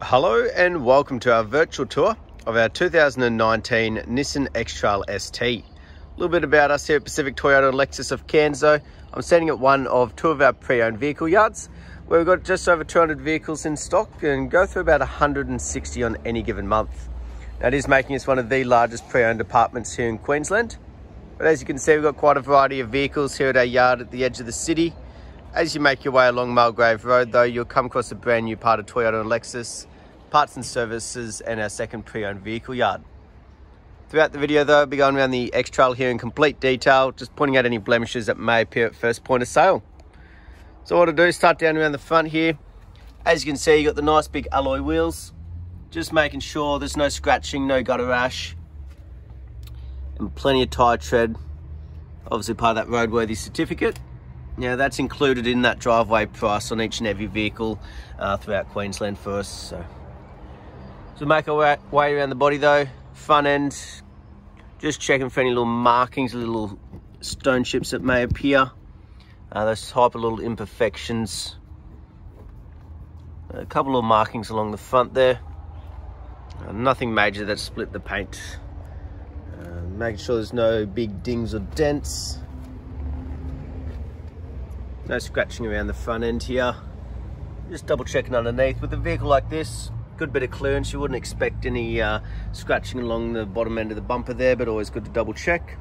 Hello and welcome to our virtual tour of our 2019 Nissan X-Trail ST. A little bit about us here at Pacific Toyota and Lexus of Cairns though. I'm standing at one of two of our pre-owned vehicle yards where we've got just over 200 vehicles in stock and go through about 160 on any given month. That is making us one of the largest pre-owned departments here in Queensland. But as you can see, we've got quite a variety of vehicles here at our yard at the edge of the city. As you make your way along Mulgrave Road though, you'll come across a brand new part of Toyota and Lexus, parts and services, and our second pre-owned vehicle yard. Throughout the video though, I'll be going around the X-Trail here in complete detail, just pointing out any blemishes that may appear at first point of sale. So what I'll do is start down around the front here. As you can see, you've got the nice big alloy wheels, just making sure there's no scratching, no gutter rash, and plenty of tyre tread. Obviously part of that roadworthy certificate. Now that's included in that driveway price on each and every vehicle throughout Queensland for us. So make our way around the body though, front end, just checking for any little markings, little stone chips that may appear. Those type of little imperfections. A couple of markings along the front there. Nothing major that split the paint. Making sure there's no big dings or dents. No scratching around the front end here. Just double checking underneath. With a vehicle like this, good bit of clearance, you wouldn't expect any scratching along the bottom end of the bumper there, but always good to double check.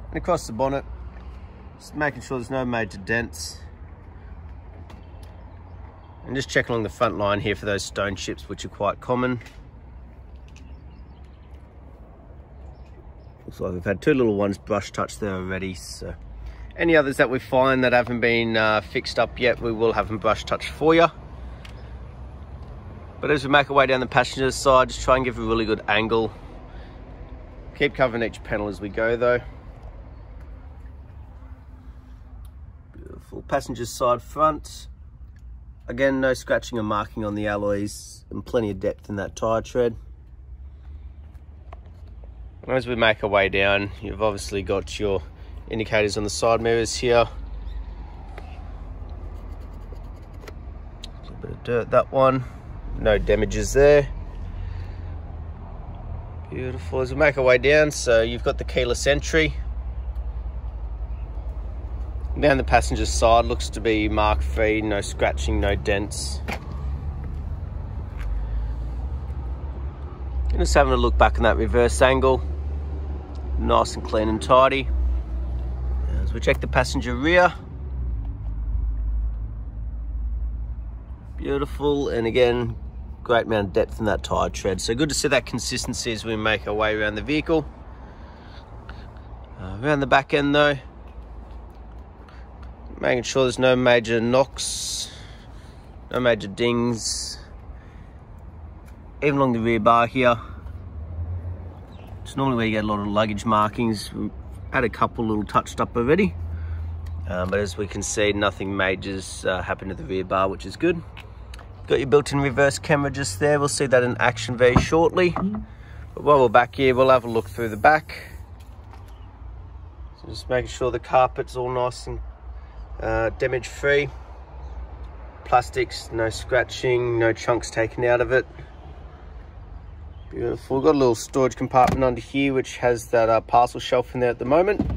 And across the bonnet, just making sure there's no major dents. And just check along the front line here for those stone chips, which are quite common. Looks like we've had two little ones brush touch there already, so any others that we find that haven't been fixed up yet, we will have them brush touched for you. But as we make our way down the passenger side, just try and give a really good angle. Keep covering each panel as we go though. Beautiful passenger side front. Again, no scratching or marking on the alloys and plenty of depth in that tyre tread. And as we make our way down, you've obviously got your indicators on the side mirrors here. A little bit of dirt, that one. No damages there. Beautiful. As we make our way down, so you've got the keyless entry. Down the passenger side, looks to be mark free, no scratching, no dents. And just having a look back in that reverse angle. Nice and clean and tidy. As we check the passenger rear. Beautiful, and again, great amount of depth in that tyre tread. So good to see that consistency as we make our way around the vehicle. Around the back end though, making sure there's no major knocks, no major dings. Even along the rear bar here, it's normally where you get a lot of luggage markings. We've had a couple little touched up already, but as we can see, nothing majors happened to the rear bar, which is good. Got your built-in reverse camera just there. We'll see that in action very shortly. But while we're back here, we'll have a look through the back. So just making sure the carpet's all nice and damage-free. Plastics, no scratching, no chunks taken out of it. Beautiful. We've got a little storage compartment under here, which has that parcel shelf in there at the moment.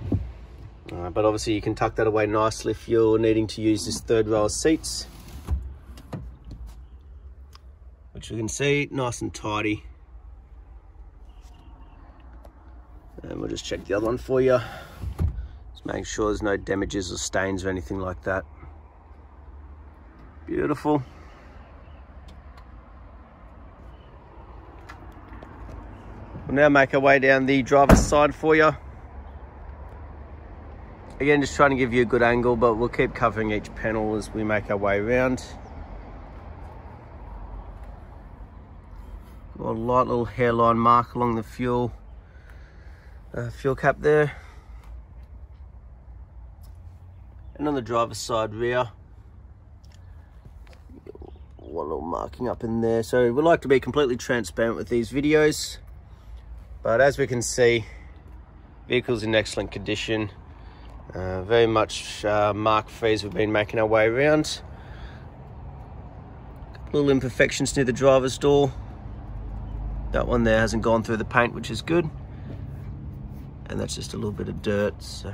But obviously you can tuck that away nicely if you're needing to use this third row of seats. Which you can see, nice and tidy. And we'll just check the other one for you. Just making sure there's no damages or stains or anything like that. Beautiful. We'll now make our way down the driver's side for you. Again, just trying to give you a good angle, but we'll keep covering each panel as we make our way around. Got a light little hairline mark along the fuel cap there. And on the driver's side rear, one little marking up in there. So we like to be completely transparent with these videos. But as we can see, vehicle's in excellent condition. Very much mark free as we've been making our way around. Little imperfections near the driver's door. That one there hasn't gone through the paint, which is good. And that's just a little bit of dirt. So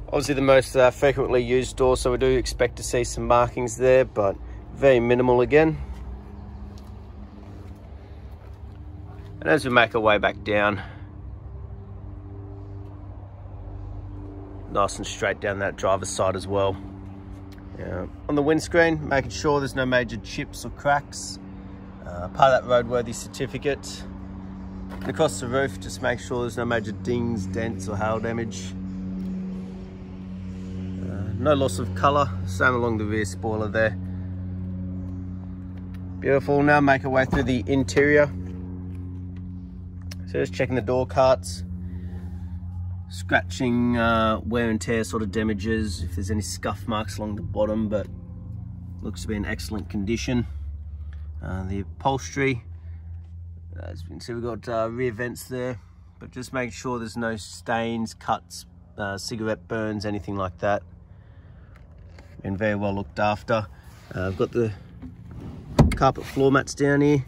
obviously the most frequently used door, so we do expect to see some markings there, but very minimal again. And as we make our way back down, nice and straight down that driver's side as well. On the windscreen, making sure there's no major chips or cracks. Part of that roadworthy certificate. And across the roof, just make sure there's no major dings, dents or hail damage. No loss of colour, same along the rear spoiler there. Beautiful. Now make our way through the interior. So just checking the door carts. Scratching, wear and tear sort of damages, if there's any scuff marks along the bottom, but looks to be in excellent condition. The upholstery, as you can see, we've got rear vents there, but just make sure there's no stains, cuts, cigarette burns, anything like that. Been very well looked after. I've got the carpet floor mats down here.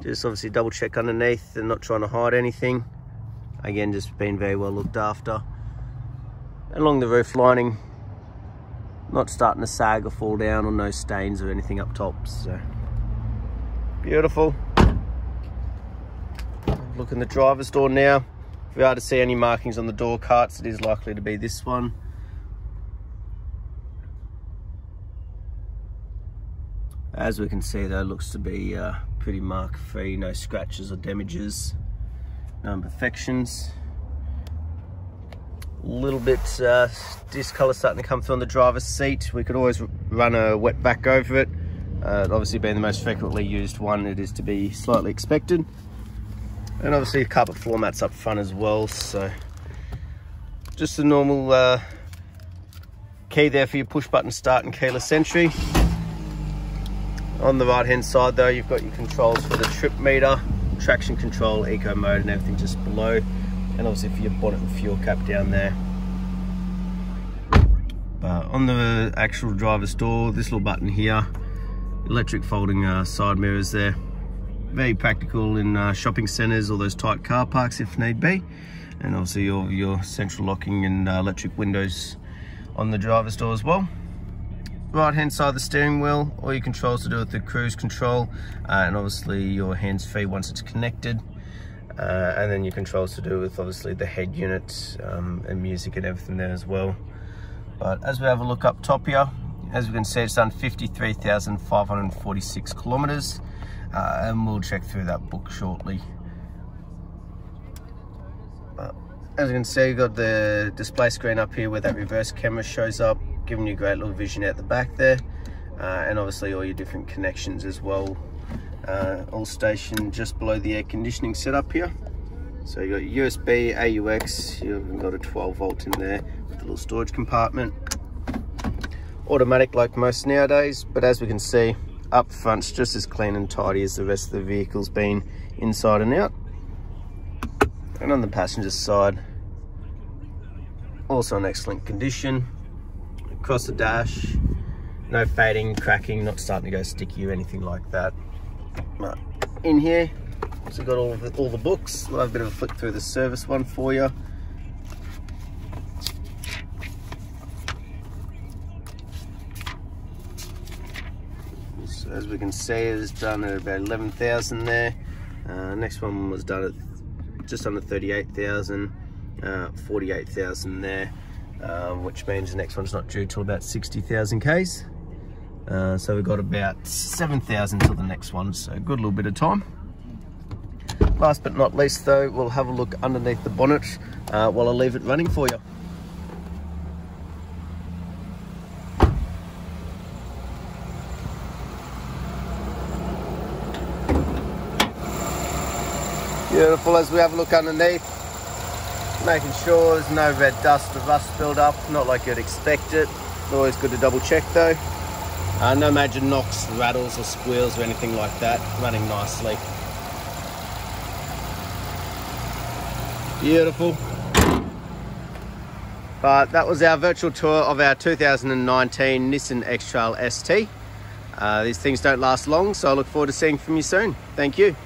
Just obviously double check underneath and not trying to hide anything. Again, just been very well looked after. And along the roof lining, not starting to sag or fall down, or no stains or anything up top. So beautiful. Look in the driver's door now. If we are to see any markings on the door carts, it is likely to be this one. As we can see though, looks to be pretty mark free, no scratches or damages. No imperfections. A little bit discolour starting to come through on the driver's seat. We could always run a wet vac over it. Obviously being the most frequently used one, it is to be slightly expected. And obviously carpet floor mats up front as well. So just the normal key there for your push button start and keyless entry. On the right hand side though, you've got your controls for the trip meter, traction control, eco mode and everything just below, and obviously for your bonnet and fuel cap down there. On the actual driver's door, this little button here, electric folding side mirrors there. Very practical in shopping centres or those tight car parks if need be. And obviously your central locking and electric windows on the driver's door as well. Right hand side of the steering wheel, all your controls to do with the cruise control, and obviously your hands-free once it's connected, and then your controls to do with obviously the head unit and music and everything there as well. But as we have a look up top here, as we can see, it's done 53,546 kilometers, and we'll check through that book shortly. As you can see, you've got the display screen up here where that reverse camera shows up, giving you a great little vision out the back there, and obviously all your different connections as well, all stationed just below the air conditioning setup here. So you got your USB, AUX, you've got a 12 volt in there with a little storage compartment. Automatic like most nowadays, but as we can see, up front's just as clean and tidy as the rest of the vehicle's been inside and out. And on the passenger side, also in excellent condition. Across the dash, no fading, cracking, not starting to go sticky or anything like that. But in here, so got all the books. I'll have a bit of a flick through the service one for you. So as we can see, it's done at about 11,000 there. Next one was done at just under 38,000, 48,000 there, which means the next one's not due till about 60,000 Ks. So we've got about 7,000 till the next one, so a good little bit of time. Last but not least though, we'll have a look underneath the bonnet while I leave it running for you. Beautiful. As we have a look underneath, making sure there's no red dust or rust build up, not like you'd expect it. It's always good to double check though. No major knocks, rattles or squeals or anything like that, running nicely. Beautiful. But that was our virtual tour of our 2019 Nissan X-Trail ST. These things don't last long, so I look forward to seeing from you soon. Thank you.